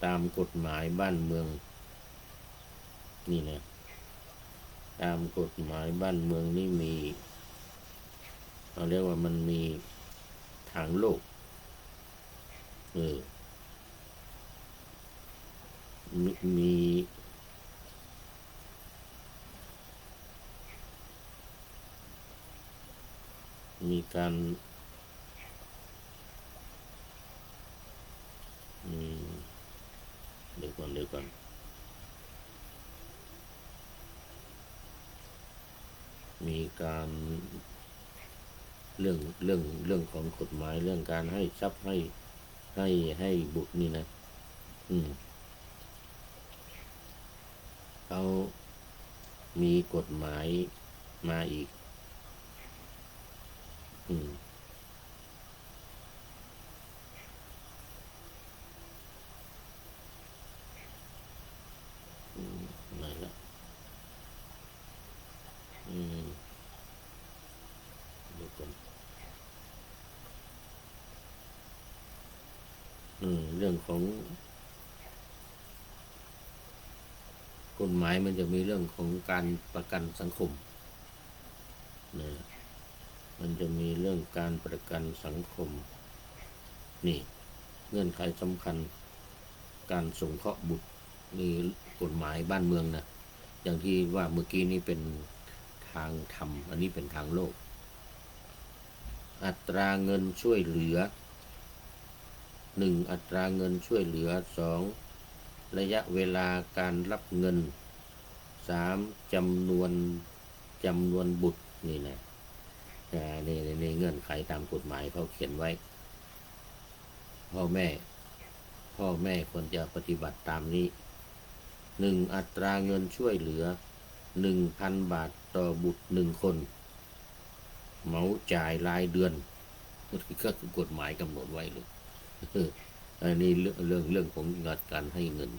ตามกฎหมายบ้านเมืองนี่นะตามกฎหมายบ้านเมืองนี่มีเราเรียกว่ามันมีทางโลกมีการเดี๋ยวก่อนมีการเรื่องของกฎหมายเรื่องการให้ทรัพย์ให้บุตรนี่นะเขามีกฎหมายมาอีกไหนละเดี๋ยวก่อนเรื่องของกฎหมายมันจะมีเรื่องของการประกันสังคมนะมันจะมีเรื่องการประกันสังคมนี่เงื่อนไขสำคัญการสงเคราะห์บุตรนี่กฎหมายบ้านเมืองนะอย่างที่ว่าเมื่อกี้นี้เป็นทางธรรมอันนี้เป็นทางโลกอัตราเงินช่วยเหลือ1อัตราเงินช่วยเหลือ2ระยะเวลาการรับเงิน3จำนวนบุตรนี่นะในเงื่อนไขตามกฎหมายเขาเขียนไว้พ่อแม่ควรจะปฏิบัติตามนี้1อัตราเงินช่วยเหลือ 1,000 บาทต่อบุตร1คนเหมาจ่ายรายเดือนก็คือกฎหมายกำหนดไว้เลยอันนี้เรื่องของการให้เงิน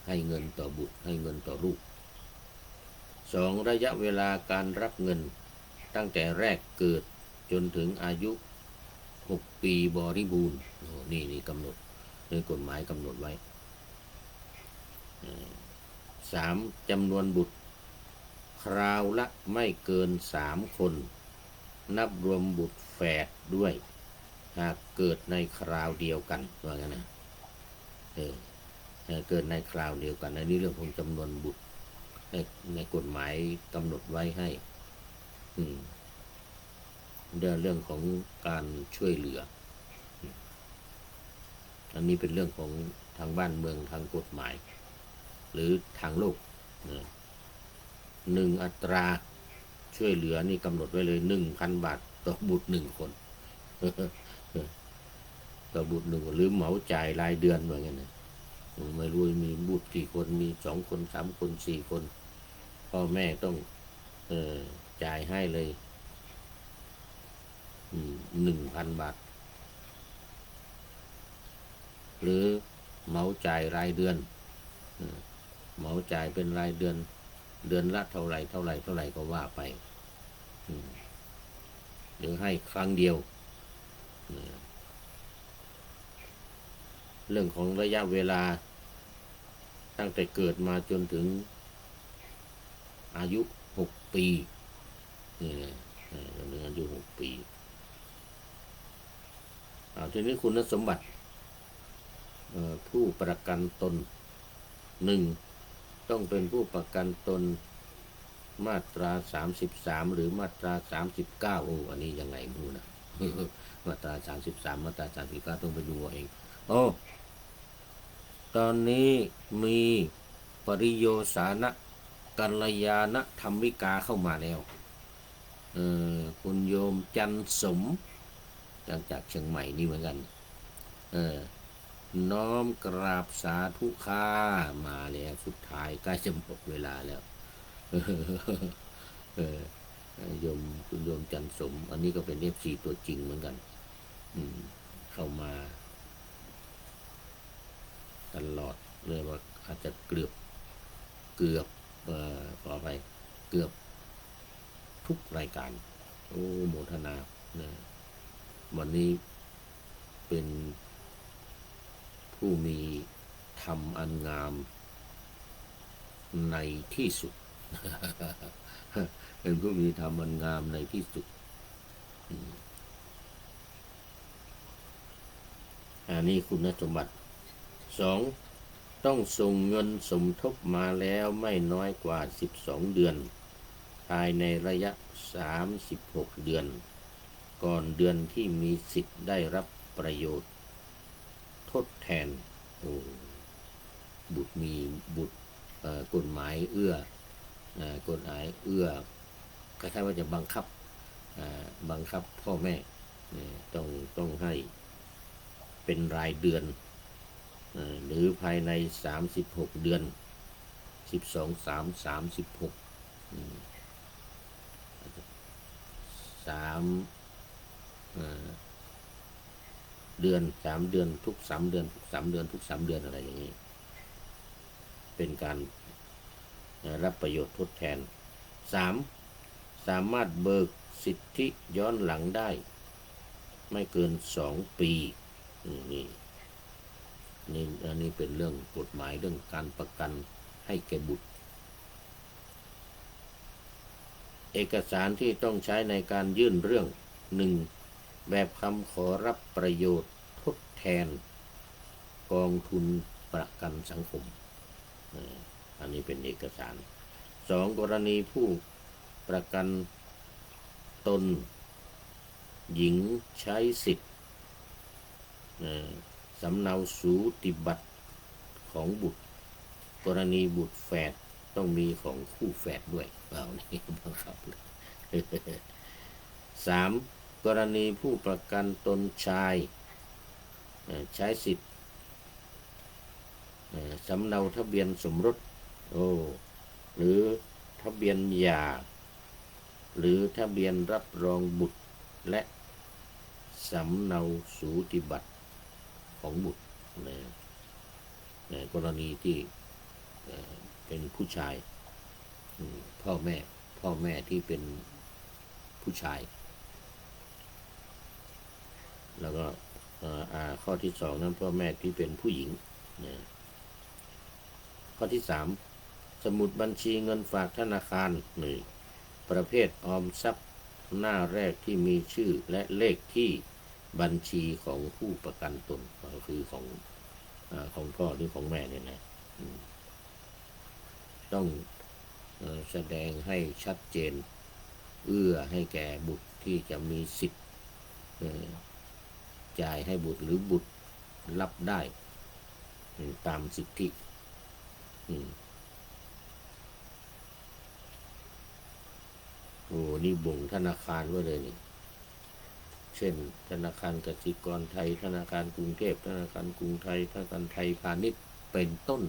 ให้เงินต่อบุตรให้เงินต่อลูก2ระยะเวลาการรับเงินตั้งแต่แรกเกิดจนถึงอายุ6 ปีบริบูรณ์นี่กำหนดในกฎหมายกำหนดไว้3จำนวนบุตรคราวละไม่เกิน3คนนับรวมบุตรแฝดด้วยหากเกิดในคราวเดียวกันว่างั้นนะเกิดในคราวเดียวกันอันนี้เรื่องของจำนวนบุตรในกฎหมายกำหนดไว้ให้เรื่องของการช่วยเหลืออันนี้เป็นเรื่องของทางบ้านเมืองทางกฎหมายหรือทางโลก1อัตราช่วยเหลือนี่กำหนดไว้เลย 1,000 บาทต่อบุตร1คนต่อบุตร1คนหรือเหมาจ่ายรายเดือนเหมือนกันนะไม่รู้มีบุตรกี่คนมี2คน3คน4คนพ่อแม่ต้องจ่ายให้เลย1,000 บาทหรือเหมาจ่ายรายเดือนเหมาจ่ายเป็นรายเดือนละเท่าไหร่ก็ว่าไปหรือให้ครั้งเดียวเรื่องของระยะเวลาตั้งแต่เกิดมาจนถึงอายุ6 ปีจนถึงอายุ6 ปีทีนี้คุณสมบัติผู้ประกันตน1ต้องเป็นผู้ประกันตนมาตรา33หรือมาตรา39อันนี้ยังไงไม่รู้นะ มาตรา33มาตรา39ต้องไปดูเองตอนนี้มีปริโยสานะกัลยาณธรรมิกาเข้ามาแล้วคุณโยมจันสมจากเชียงใหม่นี่เหมือนกันน้อมกราบสาธุค่ามาแล้วสุดท้ายใกล้จะหมดเวลาแล้วคุณโยมจันสมอันนี้ก็เป็น FC ตัวจริงเหมือนกันเข้ามาตลอดเลยว่าอาจจะเกือบ เกือบขอไปเกือบทุกรายการโอ้โมทนานะวันนี้เป็นผู้มีธรรมอันงามในที่สุด เป็นผู้มีธรรมอันงามในที่สุดอันนี้คุณสมบัติ2ต้องส่งเงินสมทบมาแล้วไม่น้อยกว่า12เดือนภายในระยะ36เดือนก่อนเดือนที่มีสิทธิ์ได้รับประโยชน์ทดแทนบุตรมีบุตรกฎหมายเอื้อกฎหมายเอื้อคล้ายๆว่าจะบังคับพ่อแม่ต้องให้เป็นรายเดือนหรือภายใน36เดือน12 3 36 3เดือน3เดือนทุก3เดือนทุก3เดือนทุก3เดือนอะไรอย่างนี้เป็นการรับประโยชน์ทดแทน3สามารถเบิกสิทธิย้อนหลังได้ไม่เกิน2ปีนี่อันนี้เป็นเรื่องกฎหมายเรื่องการประกันให้แก่บุตรเอกสารที่ต้องใช้ในการยื่นเรื่อง 1. แบบคำขอรับประโยชน์ทดแทนกองทุนประกันสังคมอันนี้เป็นเอกสาร 2. กรณีผู้ประกันตนหญิงใช้สิทธิ์สำเนาสูติบัตรของบุตรกรณีบุตรแฝดต้องมีของคู่แฝดด้วยนี่บังคับเลย 3. กรณีผู้ประกันตนชายใช้สิทธิ์สำเนาทะเบียนสมรสหรือทะเบียนหย่าหรือทะเบียนรับรองบุตรและสำเนาสูติบัตรของบุตรในกรณีที่เป็นผู้ชายพ่อแม่ที่เป็นผู้ชายแล้วก็ข้อที่2นั้นพ่อแม่ที่เป็นผู้หญิงข้อที่3สมุดบัญชีเงินฝากธนาคารประเภทออมทรัพย์หน้าแรกที่มีชื่อและเลขที่บัญชีของผู้ประกันตนก็คือของพ่อหรือของแม่เนี่ยนะต้องแสดงให้ชัดเจนเอื้อให้แก่บุตรที่จะมีสิทธิ์จ่ายให้บุตรหรือบุตรรับได้ตามสิทธินี่บ่งธนาคารไว้เลยนี่เช่นธนาคารกสิกรไทยธนาคารกรุงเทพธนาคารกรุงไทยธนาคารไทยพาณิชย์เป็นต้น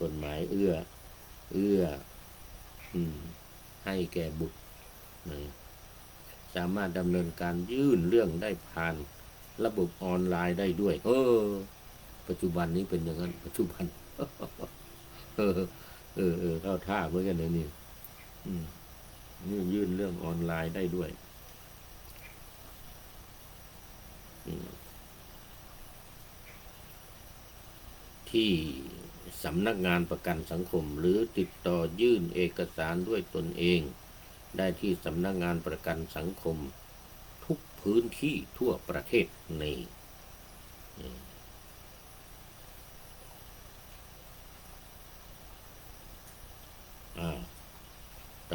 กฎหมายเอื้อให้แก่บุตรสามารถดำเนินการยื่นเรื่องได้ผ่านระบบออนไลน์ได้ด้วยปัจจุบันนี้เป็นอย่างนั้นปัจจุบันเข้าท่าเหมือนกันเลยนี่ยื่นเรื่องออนไลน์ได้ด้วยที่สำนักงานประกันสังคมหรือติดต่อยื่นเอกสารด้วยตนเองได้ที่สำนักงานประกันสังคมทุกพื้นที่ทั่วประเทศนี้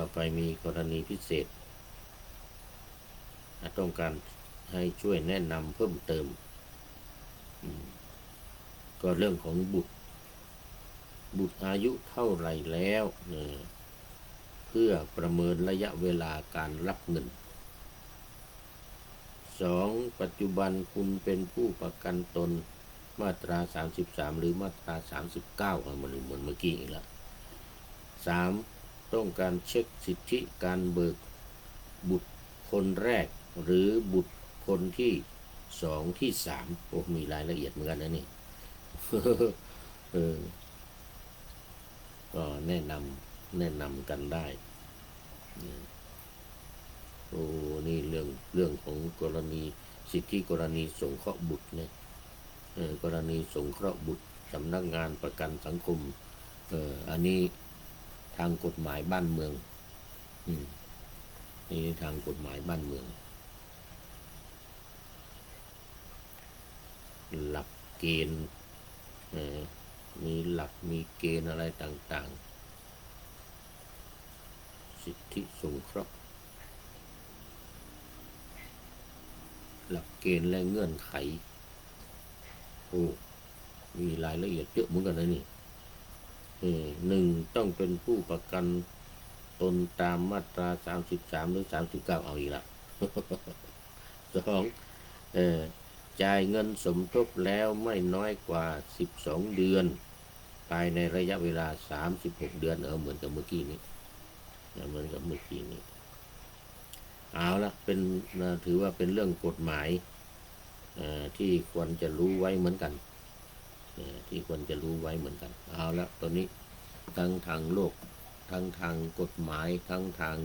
ต่อไปมีกรณีพิเศษต้องการให้ช่วยแนะนำเพิ่มเติมก็เรื่องของบุตรอายุเท่าไหร่แล้วเพื่อประเมินระยะเวลาการรับเงิน 2. ปัจจุบันคุณเป็นผู้ประกันตนมาตรา33หรือมาตรา39เหมือนเมื่อกี้อีกแล้ว 3. ต้องการเช็คสิทธิการเบิกบุตรคนแรกหรือบุตรคนที่2ที่3มีรายละเอียดเหมือนกันนะนี่ อก็แนะนำกันได้โอ้นี่เรื่องของกรณีสิทธิกรณีสงเคราะห์บุตรเนี่ยกรณีสงเคราะห์บุตรสำนักงานประกันสังคมอันนี้ทางกฎหมายบ้านเมืองนี่ทางกฎหมายบ้านเมืองหลักเกณฑ์มีหลักมีเกณฑ์อะไรต่างๆสิทธิสงเคราะห์หลักเกณฑ์และเงื่อนไขโอ้มีรายละเอียดเยอะเหมือนกันนะนี่หนึ่งต้องเป็นผู้ประกันตนตามมาตรา33หรือ39เอาอีกละสองจ่ายเงินสมทบแล้วไม่น้อยกว่า12 เดือนภายในระยะเวลา36 เดือนเหมือนกับเมื่อกี้นี้เอาละเป็นถือว่าเป็นเรื่องกฎหมายที่ควรจะรู้ไว้เหมือนกันเอาละตอนนี้ทั้งทางโลกทั้งทางกฎหมายทั้งทาง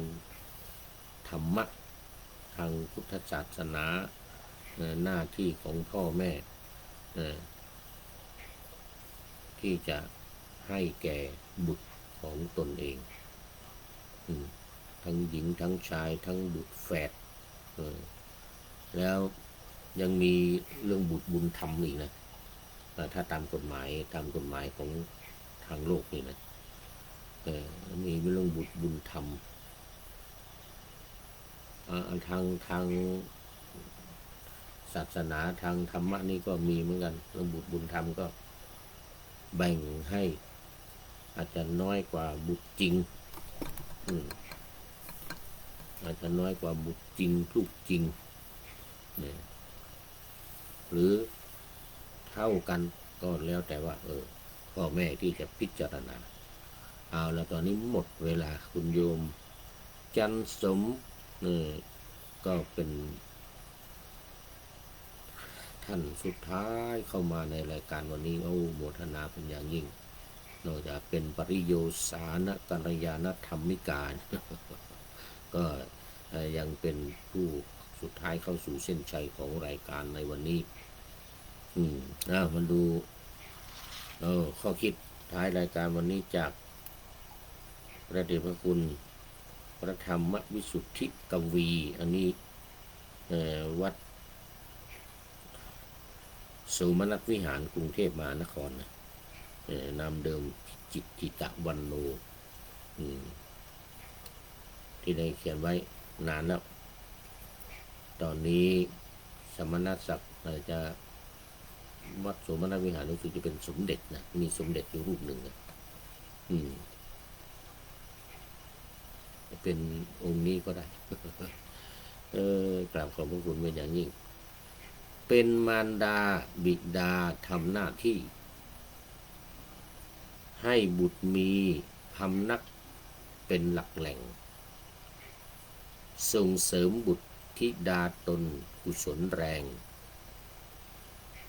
ธรรมะทางพุทธศาสนาหน้าที่ของพ่อแม่ที่จะให้แก่บุตรของตนเองทั้งหญิงทั้งชายทั้งบุตรแฝดแล้วยังมีเรื่องบุตรบุญธรรมอีกนะถ้าตามกฎหมายของทางโลกนี่นะมีเรื่องบุตรบุญธรรมทางศาสนาทางธรรมะนี่ก็มีเหมือนกันเรื่องบุตรบุญธรรมก็แบ่งให้อาจจะน้อยกว่าบุตรจริงอาจจะน้อยกว่าบุตรจริงลูกจริงหรือเท่ากันก็แล้วแต่ว่าพ่อแม่ที่จะพิจารณาเอาแล้วตอนนี้หมดเวลาคุณโยมจันสมก็เป็นท่านสุดท้ายเข้ามาในรายการวันนี้โมทนาเป็นอย่างยิ่งนอกจากเป็นปริโยสานกัลยาณธรรมิกาก็ยังเป็นผู้สุดท้ายเข้าสู่เส้นชัยของรายการในวันนี้มันดูข้อคิดท้ายรายการวันนี้จากพระเดชพระคุณพระธรรมวิสุทธิกวีอันนี้วัดสุมนัสวิหารกรุงเทพมหานครนามเดิมจิตะวันโนที่ได้เขียนไว้นานแล้วตอนนี้สมณศักดิ์จะวัดสุมนัสวิหารรู้สึกจะเป็นสมเด็จนะมีสมเด็จอยู่รูปหนึ่งนะเป็นองค์นี้ก็ได้กราบขอบพระคุณเป็นอย่างยิ่งเป็นมารดาบิดาทำหน้าที่ให้บุตรมีพำนักเป็นหลักแหล่งส่งเสริมบุตรธิดาตนกุศลแรง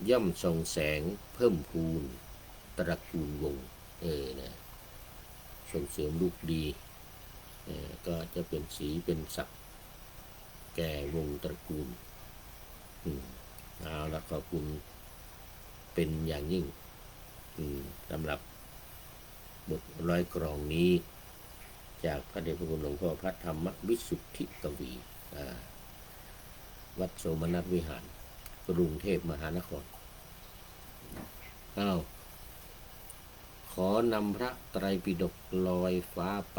ย่อมส่องแสงเพิ่มพูนตระกูลวงนะส่งเสริมลูกดีก็จะเป็นสีเป็นศักดิ์แก่วงตระกูลเอาละขอบคุณเป็นอย่างยิ่งสำหรับบทร้อยกรองนี้จากพระเดชพระคุณหลวงพ่อพระธรรมวิสุทธิกวีวัดโสมนัสวิหารกรุงเทพมหานครขอนำพระไตรปิฎกลอยฟ้าไป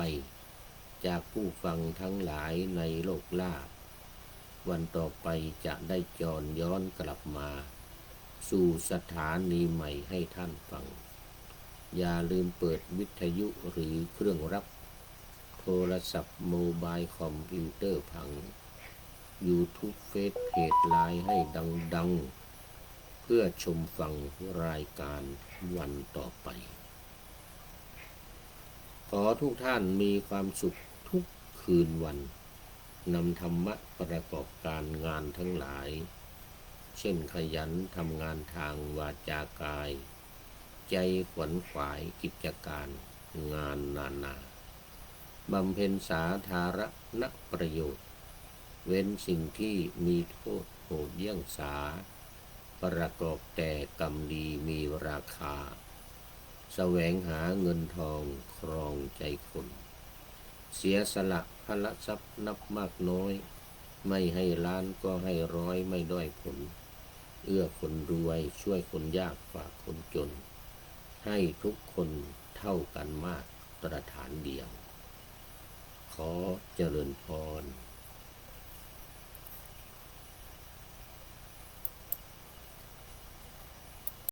จากผู้ฟังทั้งหลายในโลกล่าวันต่อไปจะได้จรย้อนกลับมาสู่สถานีใหม่ให้ท่านฟังอย่าลืมเปิดวิทยุหรือเครื่องรับโทรศัพท์โมบายคอมพิวเตอร์พัง YouTube เฟซเพจไลน์ให้ดังๆเพื่อชมฟังรายการวันต่อไปขอทุกท่านมีความสุขทุกคืนวันนำธรรมะประกอบการงานทั้งหลายเช่นขยันทำงานทางวาจากายเจ ใจขวนขวายกิจการงานนานาบำเพ็ญสาธารณประโยชน์เว้นสิ่งที่มีโทษโหดเยี่ยงสาประกอบแต่กรรมดีมีราคาแสวงหาเงินทองครองใจคนเสียสละพละทรัพย์นับมากน้อยไม่ให้ล้านก็ให้ร้อยไม่ด้อยผลเอื้อคนรวยช่วยคนยากฝากคนจนให้ทุกคนเท่ากันมาตรฐานเดียวขอเจริญพร